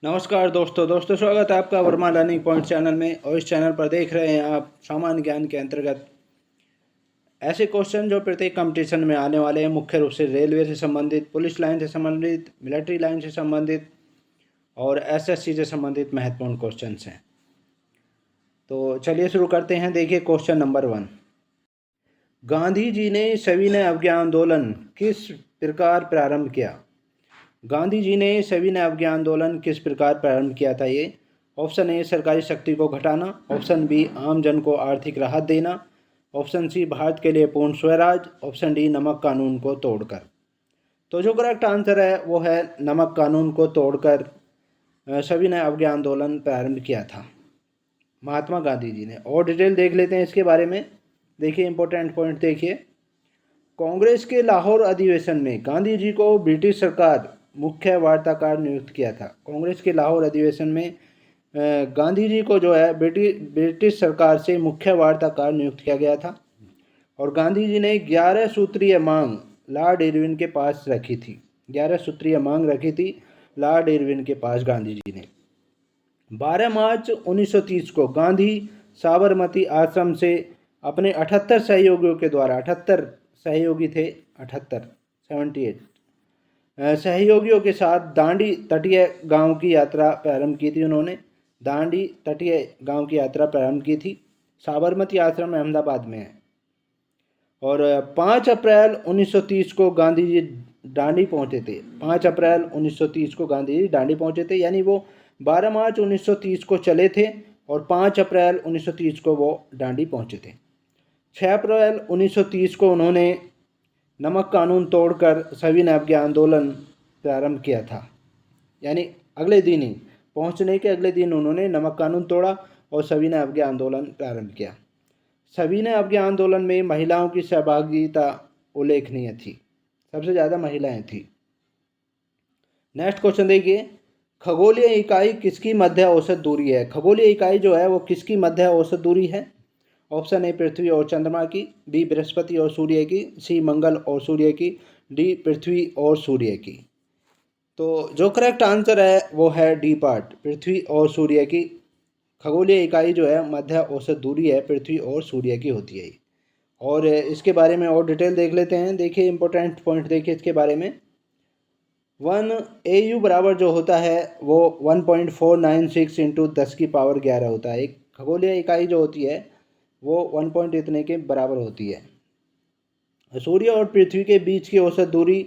नमस्कार दोस्तों स्वागत है आपका वर्मा लर्निंग पॉइंट चैनल में। और इस चैनल पर देख रहे हैं आप सामान्य ज्ञान के अंतर्गत ऐसे क्वेश्चन जो प्रत्येक कंपटीशन में आने वाले हैं, मुख्य रूप से रेलवे से संबंधित, पुलिस लाइन से संबंधित, मिलिट्री लाइन से संबंधित और एसएससी से संबंधित महत्वपूर्ण क्वेश्चन हैं। तो चलिए शुरू करते हैं। देखिए क्वेश्चन नंबर 1, गांधी जी ने सविनय अवज्ञा आंदोलन किस प्रकार प्रारंभ किया? गांधी जी ने सविनय अवज्ञा आंदोलन किस प्रकार प्रारंभ किया था? ये ऑप्शन ए सरकारी शक्ति को घटाना, ऑप्शन बी आम जन को आर्थिक राहत देना, ऑप्शन सी भारत के लिए पूर्ण स्वराज, ऑप्शन डी नमक कानून को तोड़कर। तो जो करेक्ट आंसर है वो है नमक कानून को तोड़कर सविनय अवज्ञा आंदोलन प्रारंभ किया था महात्मा गांधी जी ने। और डिटेल देख लेते हैं इसके बारे में। देखिए इंपॉर्टेंट पॉइंट देखिए, कांग्रेस के लाहौर अधिवेशन में गांधी जी को ब्रिटिश सरकार मुख्य वार्ताकार नियुक्त किया था। कांग्रेस के लाहौर अधिवेशन में गांधी जी को जो है ब्रिटिश सरकार से मुख्य वार्ताकार नियुक्त किया गया था। और गांधी जी ने 11 सूत्रीय मांग लॉर्ड इरविन के पास रखी थी। 11 सूत्रीय मांग रखी थी लॉर्ड इरविन के पास गांधी जी ने। 12 मार्च 1930 को गांधी साबरमती आश्रम से अपने 78 सहयोगियों के द्वारा, 78 सहयोगी थे, 78 सहयोगियों के साथ दांडी तटीय गांव की यात्रा प्रारंभ की थी। उन्होंने दांडी तटीय गांव की यात्रा प्रारंभ की थी। साबरमती आश्रम अहमदाबाद में है। और 5 अप्रैल 1930 को गांधी जी दांडी पहुंचे थे। 5 अप्रैल 1930 को गांधी जी दांडी पहुंचे थे, यानी वो 12 मार्च 1930 को चले थे और 5 अप्रैल 1930 को वो दांडी पहुंचे थे। 6 अप्रैल 1930 को उन्होंने नमक कानून तोड़कर सविनय अवज्ञा आंदोलन प्रारंभ किया था, यानी अगले दिन ही, पहुंचने के अगले दिन उन्होंने नमक कानून तोड़ा और सविनय अवज्ञा आंदोलन प्रारंभ किया। सविनय अवज्ञा आंदोलन में महिलाओं की सहभागिता उल्लेखनीय थी, सबसे ज़्यादा महिलाएं थी। नेक्स्ट क्वेश्चन देखिए, खगोलीय इकाई किसकी मध्य औसत दूरी है? खगोलीय इकाई जो है वो किसकी मध्य औसत दूरी है? ऑप्शन ए पृथ्वी और चंद्रमा की, बी बृहस्पति और सूर्य की, सी मंगल और सूर्य की, डी पृथ्वी और सूर्य की। तो जो करेक्ट आंसर है वो है डी पार्ट, पृथ्वी और सूर्य की। खगोलीय इकाई जो है मध्य औसत दूरी है, पृथ्वी और सूर्य की होती है। और इसके बारे में और डिटेल देख लेते हैं। देखिए इंपॉर्टेंट पॉइंट देखिए इसके बारे में। 1 AU बराबर जो होता है वो 1.496 इंटू 10 की पावर 11 होता है। एक खगोलीय इकाई जो होती है वो 1 पॉइंट इतने के बराबर होती है। सूर्य और पृथ्वी के बीच की औसत दूरी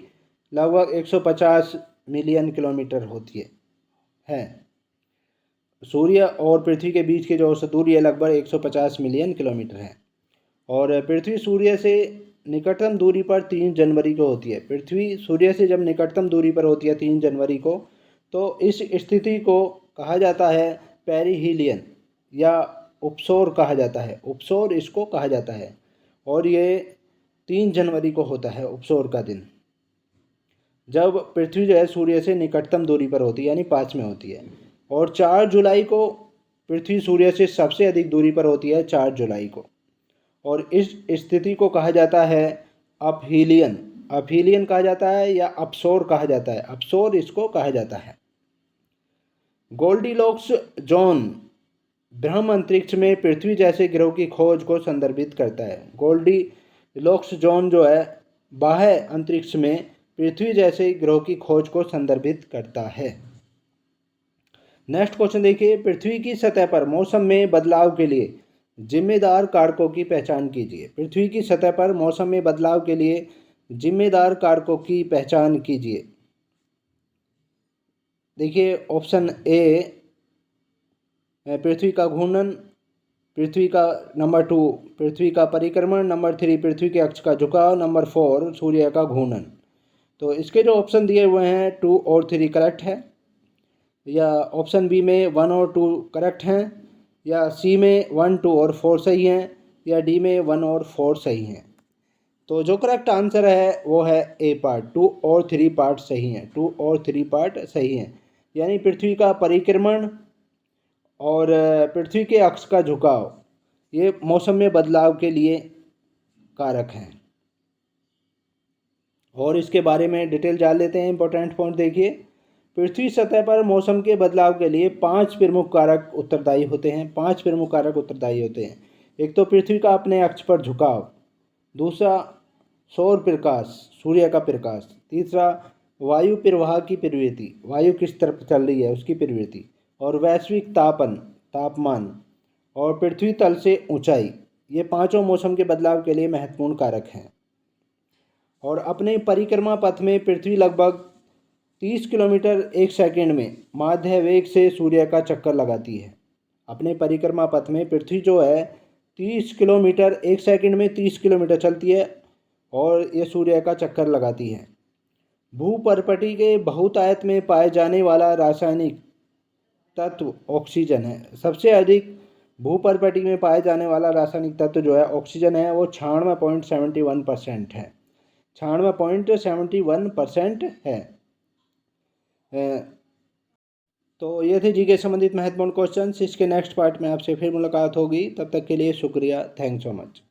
लगभग 150 मिलियन किलोमीटर होती है। सूर्य और पृथ्वी के बीच की जो औसत दूरी है लगभग 150 मिलियन किलोमीटर है। और पृथ्वी सूर्य से निकटतम दूरी पर 3 जनवरी को होती है। पृथ्वी सूर्य से जब निकटतम दूरी पर होती है 3 जनवरी को, तो इस स्थिति को कहा जाता है पेरिहीलियन या उपसौर कहा जाता है। उपसौर इसको कहा जाता है। और ये 3 जनवरी को होता है उपसौर का दिन, जब पृथ्वी जो है सूर्य से निकटतम दूरी पर होती है, यानी 5 में होती है। और 4 जुलाई को पृथ्वी सूर्य से सबसे अधिक दूरी पर होती है, 4 जुलाई को। और इस स्थिति को कहा जाता है अपहीलियन। अपहीलियन कहा जाता है या अपसौर कहा जाता है। अपसौर इसको कहा जाता है। गोल्डीलॉक्स जोन ब्रह्म अंतरिक्ष में पृथ्वी जैसे ग्रह की खोज को संदर्भित करता है। गोल्डीलॉक्स जोन जो है बाह्य अंतरिक्ष में पृथ्वी जैसे ग्रह की खोज को संदर्भित करता है। नेक्स्ट क्वेश्चन देखिए, पृथ्वी की सतह पर मौसम में बदलाव के लिए जिम्मेदार कारकों की पहचान कीजिए। पृथ्वी की सतह पर मौसम में बदलाव के लिए जिम्मेदार कारकों की पहचान कीजिए। देखिए ऑप्शन ए पृथ्वी का घूर्णन, पृथ्वी का नंबर 2 पृथ्वी का परिक्रमण, नंबर 3 पृथ्वी के अक्ष का झुकाव, नंबर 4 सूर्य का घूर्णन। तो इसके जो ऑप्शन दिए हुए हैं 2 और 3 करेक्ट है, या ऑप्शन बी में 1 और 2 करेक्ट हैं, या सी में 1, 2 और 4 सही हैं, या डी में 1 और 4 सही हैं। तो जो करेक्ट आंसर है वो है ए पार्ट, 2 और 3 पार्ट सही हैं। 2 और 3 पार्ट सही हैं, यानी पृथ्वी का परिक्रमण और पृथ्वी के अक्ष का झुकाव ये मौसम में बदलाव के लिए कारक हैं। और इसके बारे में डिटेल जान लेते हैं। इंपॉर्टेंट पॉइंट देखिए, पृथ्वी सतह पर मौसम के बदलाव के लिए 5 प्रमुख कारक उत्तरदायी होते हैं। 5 प्रमुख कारक उत्तरदायी होते हैं। एक तो पृथ्वी का अपने अक्ष पर झुकाव, दूसरा सौर प्रकाश, सूर्य का प्रकाश, तीसरा वायु प्रवाह की प्रवृत्ति, वायु किस तरफ चल रही है उसकी प्रवृत्ति, और वैश्विक तापमान और पृथ्वी तल से ऊंचाई। ये पांचों मौसम के बदलाव के लिए महत्वपूर्ण कारक हैं। और अपने परिक्रमा पथ में पृथ्वी लगभग 30 किलोमीटर एक सेकंड में माध्य वेग से सूर्य का चक्कर लगाती है। अपने परिक्रमा पथ में पृथ्वी जो है 30 किलोमीटर एक सेकंड में 30 किलोमीटर चलती है और ये सूर्य का चक्कर लगाती है। भूपर्पटी के बहुतायत में पाए जाने वाला रासायनिक तत्व ऑक्सीजन है। सबसे अधिक भूपर्पटी में पाए जाने वाला रासायनिक तत्व जो है ऑक्सीजन है, वो 96.71% है। 96.71% है। तो ये थे जीके संबंधित महत्वपूर्ण क्वेश्चंस। इसके नेक्स्ट पार्ट में आपसे फिर मुलाकात होगी। तब तक के लिए शुक्रिया। Thanks so much.